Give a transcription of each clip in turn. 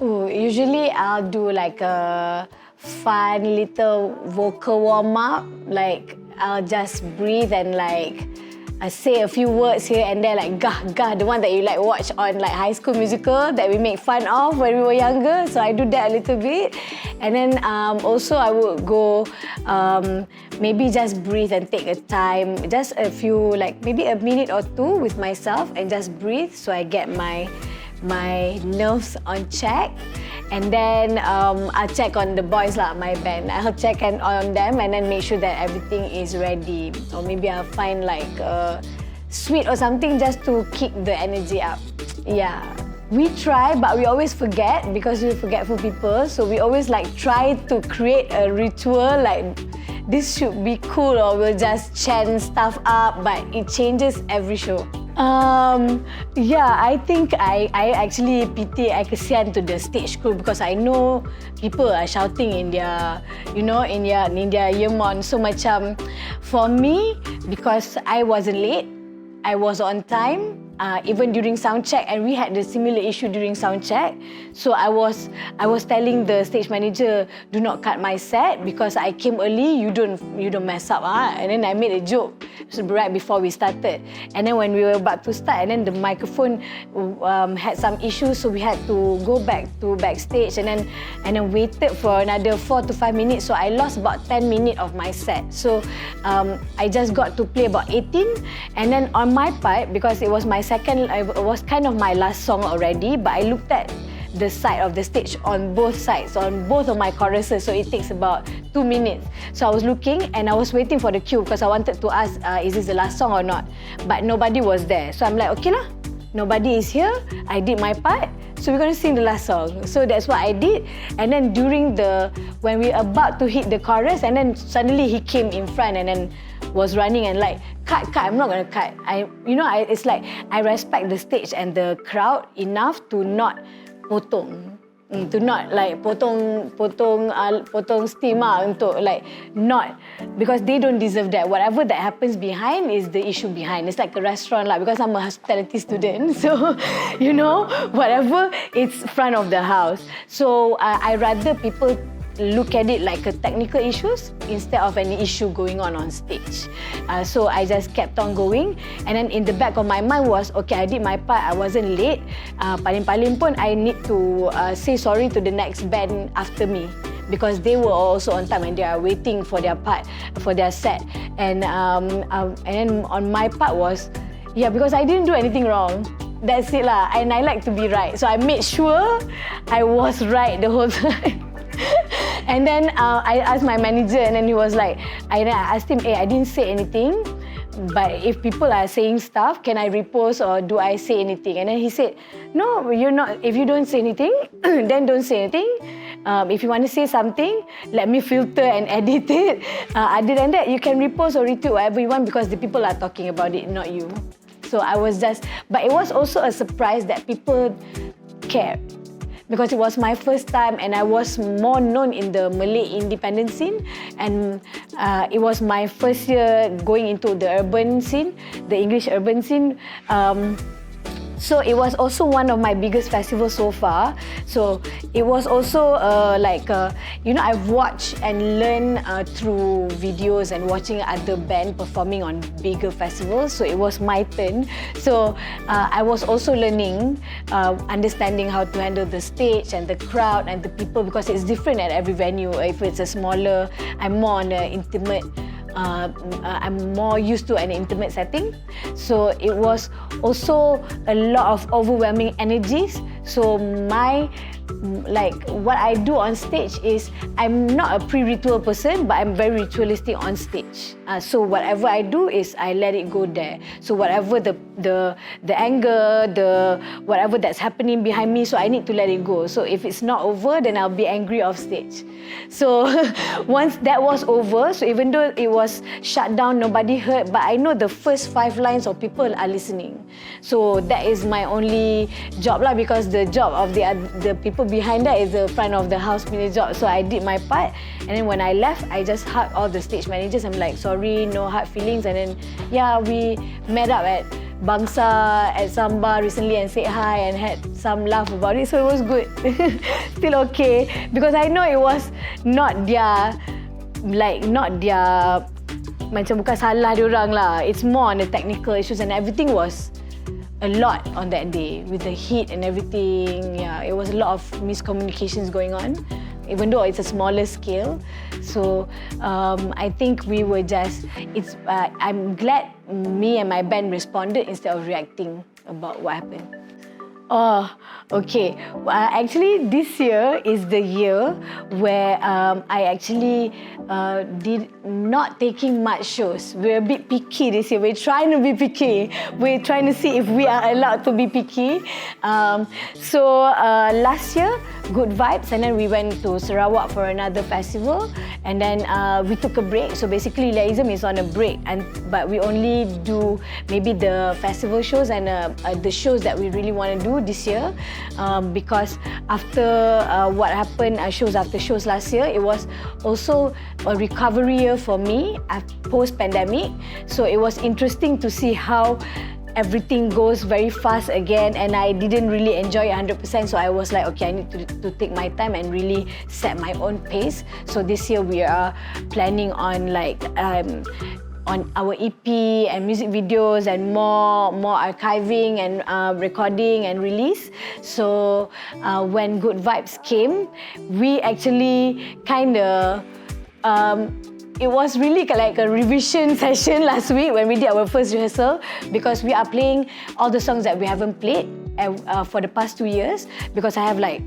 Usually I'll do like a fun little vocal warm-up. Like I'll just breathe and like I say a few words here and there, like gah gah, the one that you like watch on like High School Musical that we make fun of when we were younger. So I do that a little bit, and then also I would go maybe just breathe and take a time, just a few, like maybe a minute or two with myself and just breathe, so I get my nerves on check. And then I'll check on the boys lah, my band. I'll check on them and then make sure that everything is ready. Or maybe I'll find like a sweet or something just to kick the energy up. Yeah. We try, but we always forget because we're forgetful people. So we always like try to create a ritual like this should be cool, or we'll just chant stuff up, but it changes every show. Yeah, I think I actually pity, I kesian to the stage crew because I know people are shouting in their, you know, in their earmon. So macam, for me, because I wasn't late, I was on time. Even during sound check, and we had the similar issue during sound check. So I was telling the stage manager, do not cut my set because I came early. You don't mess up, And then I made a joke right before we started. And then when we were about to start, and then the microphone had some issues, so we had to go back to backstage and then waited for another 4 to 5 minutes. So I lost about 10 minutes of my set. So I just got to play about 18, and then on my part, because it was my second, it was kind of my last song already, but I looked at the side of the stage on both sides, on both of my choruses, so it takes about 2 minutes. So I was looking and I was waiting for the cue because I wanted to ask, is this the last song or not? But nobody was there. So I'm like, okay lah, nobody is here. I did my part, so we're going to sing the last song. So that's what I did. And then when we were about to hit the chorus, and then suddenly he came in front and then was running and like, cut, I'm not going to cut. It's like I respect the stage and the crowd enough to not potong. To not like potong steam untuk like not, because they don't deserve that. Whatever that happens behind is the issue behind. It's like a restaurant lah, because I'm a hospitality student. So, whatever, it's front of the house. So I rather people look at it like a technical issues instead of any issue going on stage. So I just kept on going, and then in the back of my mind was, okay, I did my part, I wasn't late. Paling-paling pun I need to say sorry to the next band after me, because they were also on time and they are waiting for their part, for their set. And then on my part was, yeah, because I didn't do anything wrong. That's it lah. And I like to be right, so I made sure I was right the whole time. And then I asked my manager, and then he was like, I asked him, hey, I didn't say anything, but if people are saying stuff, can I repost or do I say anything? And then he said, no, you're not. If you don't say anything, then don't say anything. If you want to say something, let me filter and edit it. Other than that, you can repost or retweet whatever you want, because the people are talking about it, not you. So I was just, but it was also a surprise that people cared, because it was my first time and I was more known in the Malay independent scene, and it was my first year going into the urban scene, the English urban scene. So it was also one of my biggest festivals so far. So it was also I've watched and learned through videos and watching other bands performing on bigger festivals. So it was my turn. So I was also learning, understanding how to handle the stage and the crowd and the people, because it's different at every venue. If it's a smaller, I'm more on an intimate, I'm more used to an intimate setting. So it was also a lot of overwhelming energies. So what I do on stage is, I'm not a pre-ritual person, but I'm very ritualistic on stage. So whatever I do is I let it go there. So whatever the anger, whatever that's happening behind me, so I need to let it go. So if it's not over, then I'll be angry off stage. So once that was over, so even though it was shut down, nobody heard, but I know the first 5 lines of people are listening. So that is my only job lah, because the job of the people behind that is the front of the house mini job. So I did my part, and then when I left, I just hugged all the stage managers. I'm like, sorry, no hard feelings. And then we met up at bangsa at Samba recently and said hi and had some laugh about it. So it was good. Still okay. Because I know it was not their macam bukan salah diorang lah. It's more on the technical issues and everything was a lot on that day with the heat and everything. Yeah, it was a lot of miscommunications going on, even though it's a smaller scale. So I think we were just. I'm glad me and my band responded instead of reacting about what happened. Oh, okay. Actually, this year is the year where I actually did not taking much shows. We're a bit picky this year. We're trying to be picky. We're trying to see if we are allowed to be picky. So last year, Good Vibes, and then we went to Sarawak for another festival, and then we took a break. So basically, Leaism is on a break, but we only do maybe the festival shows and the shows that we really want to do this year, because after what happened, shows after shows last year, it was also a recovery year for me post-pandemic. So it was interesting to see how everything goes very fast again, and I didn't really enjoy it 100%. So I was like, okay, I need to take my time and really set my own pace. So this year we are planning on on our EP and music videos and more archiving and recording and release. So when Good Vibes came, we actually it was really like a revision session last week when we did our first rehearsal, because we are playing all the songs that we haven't played for the past 2 years, because I have like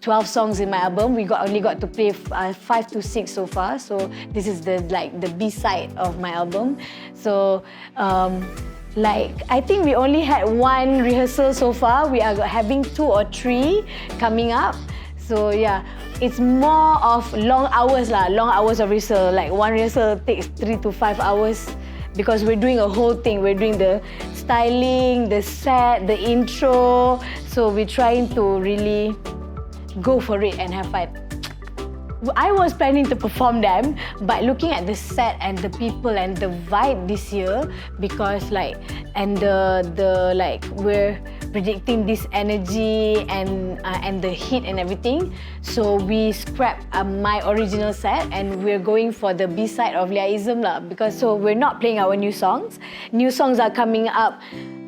12 songs in my album. We only got to play 5 to 6 so far. So this is the B-side of my album. So I think we only had 1 rehearsal so far. We are having 2 or 3 coming up. So yeah, it's more of long hours of rehearsal. Like 1 rehearsal takes 3 to 5 hours, because we're doing a whole thing. We're doing the styling, the set, the intro. So we're trying to really go for it and have fun. I was planning to perform them, but looking at the set and the people and the vibe this year, because we're predicting this energy and the heat and everything, so we scrapped my original set and we're going for the B-side of Leaism lah. Because so we're not playing our new songs. New songs are coming up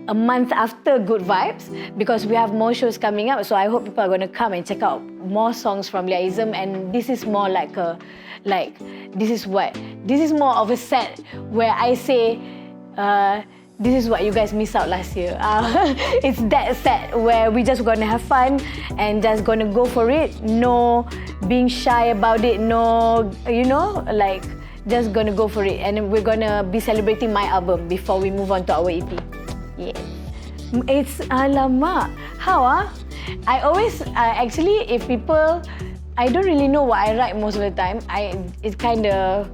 a month after Good Vibes, because we have more shows coming up. So I hope people are going to come and check out more songs from Leaism. And this is more this is more of a set where I say, this is what you guys missed out last year. It's that set where we just gonna have fun and just gonna go for it. No being shy about it. No, just gonna go for it. And we're gonna be celebrating my album before we move on to our EP. Yeah. It's alamak. How I always actually, if people, I don't really know what I write most of the time. It's kind of,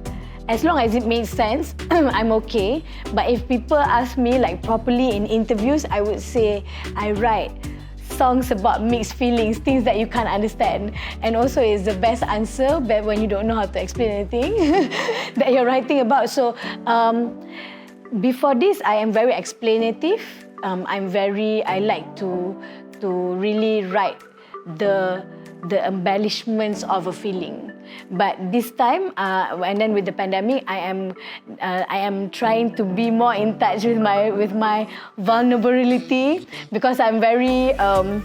as long as it makes sense, I'm okay. But if people ask me properly in interviews, I would say I write songs about mixed feelings, things that you can't understand. And also it's the best answer, but when you don't know how to explain anything that you're writing about. So before this, I am very explanative. I like to really write the embellishments of a feeling. But this time, and then with the pandemic, I am trying to be more in touch with my vulnerability, because I'm very go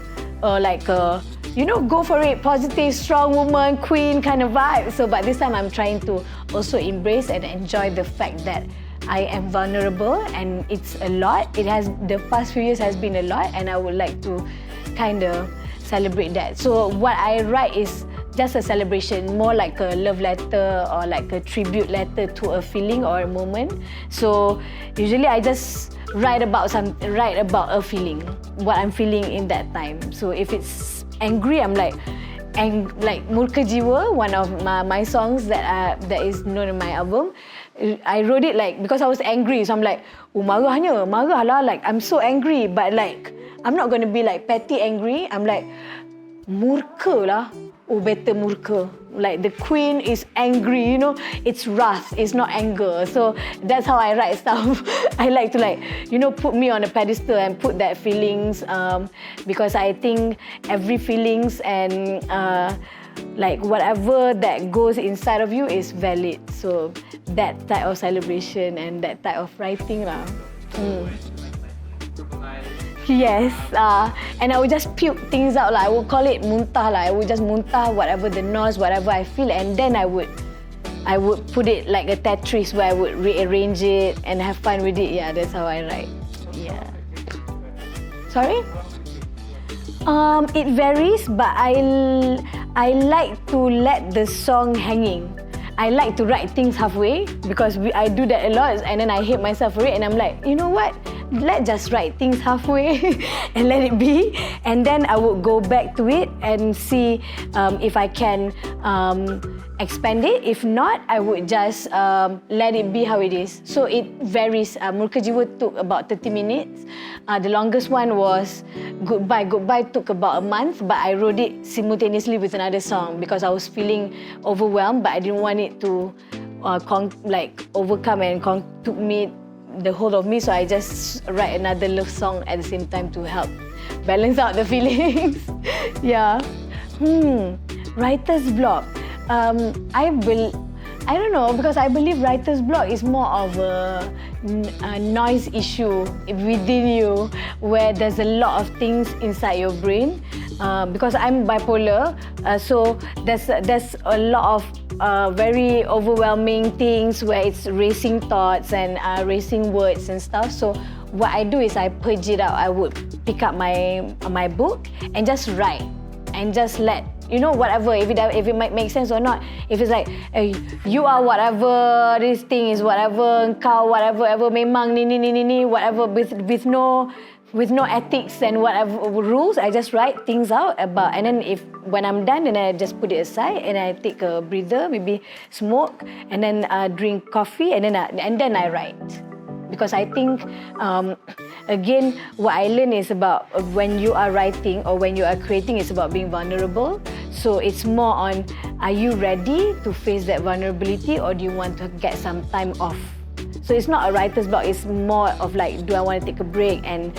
for it, positive, strong woman, queen kind of vibe. So, but this time I'm trying to also embrace and enjoy the fact that I am vulnerable, and it's a lot. The past few years has been a lot, and I would like to kind of celebrate that. So what I write is just a celebration, more like a love letter or like a tribute letter to a feeling or a moment. So usually I just write about a feeling, what I'm feeling in that time. So if it's angry, I'm like Murka Jiwa, one of my songs that is known in my album. I wrote it because I was angry, so I'm like, marah lah, I'm so angry, but I'm not going to be petty angry. I'm murka lah. Oh, better murka. Like the queen is angry, you know, it's wrath, it's not anger. So that's how I write stuff. I like to put me on a pedestal and put that feelings because I think every feelings and whatever that goes inside of you is valid. So that type of celebration and that type of writing lah. Yes, and I would just puke things out lah. I would call it muntah lah. I would just muntah whatever the noise, whatever I feel, and then I would put it like a Tetris where I would rearrange it and have fun with it. Yeah, that's how I write. Yeah. Sorry? It varies, but I like to let the song hanging. I like to write things halfway because I do that a lot, and then I hate myself for it, and I'm like, you know what? Let's just write things halfway and let it be, and then I would go back to it and see if I can expand it. If not, I would just let it be how it is. So it varies. Murka Jiwa took about 30 minutes. The longest one was Goodbye. Goodbye took about a month, but I wrote it simultaneously with another song because I was feeling overwhelmed, but I didn't want it to overcome and took me the whole of me, so I just write another love song at the same time to help balance out the feelings. Yeah. Writer's block. I don't know, because I believe writer's block is more of a noise issue within you, where there's a lot of things inside your brain. Because I'm bipolar, so there's a lot of very overwhelming things where it's racing thoughts and racing words and stuff. So what I do is I purge it out. I would pick up my book and just write and just let, whatever, if it might make sense or not. If it's like, hey, you are whatever, this thing is whatever, engkau whatever, memang ni, whatever, with no ethics and whatever rules, I just write things out about, and then when I'm done, then I just put it aside and I take a breather, maybe smoke, and then drink coffee, and then I write. Because I think, again, what I learned is about when you are writing or when you are creating, it's about being vulnerable. So it's more on, are you ready to face that vulnerability, or do you want to get some time off? So it's not a writer's block, it's more of like, do I want to take a break and,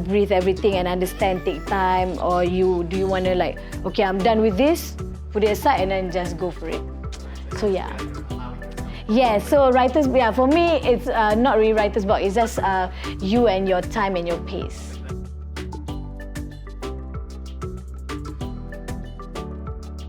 breathe everything and understand, take time, or do you want to okay, I'm done with this, put it aside and then just go for it. So yeah. Yeah, so for me, it's not really writer's block, it's just you and your time and your pace.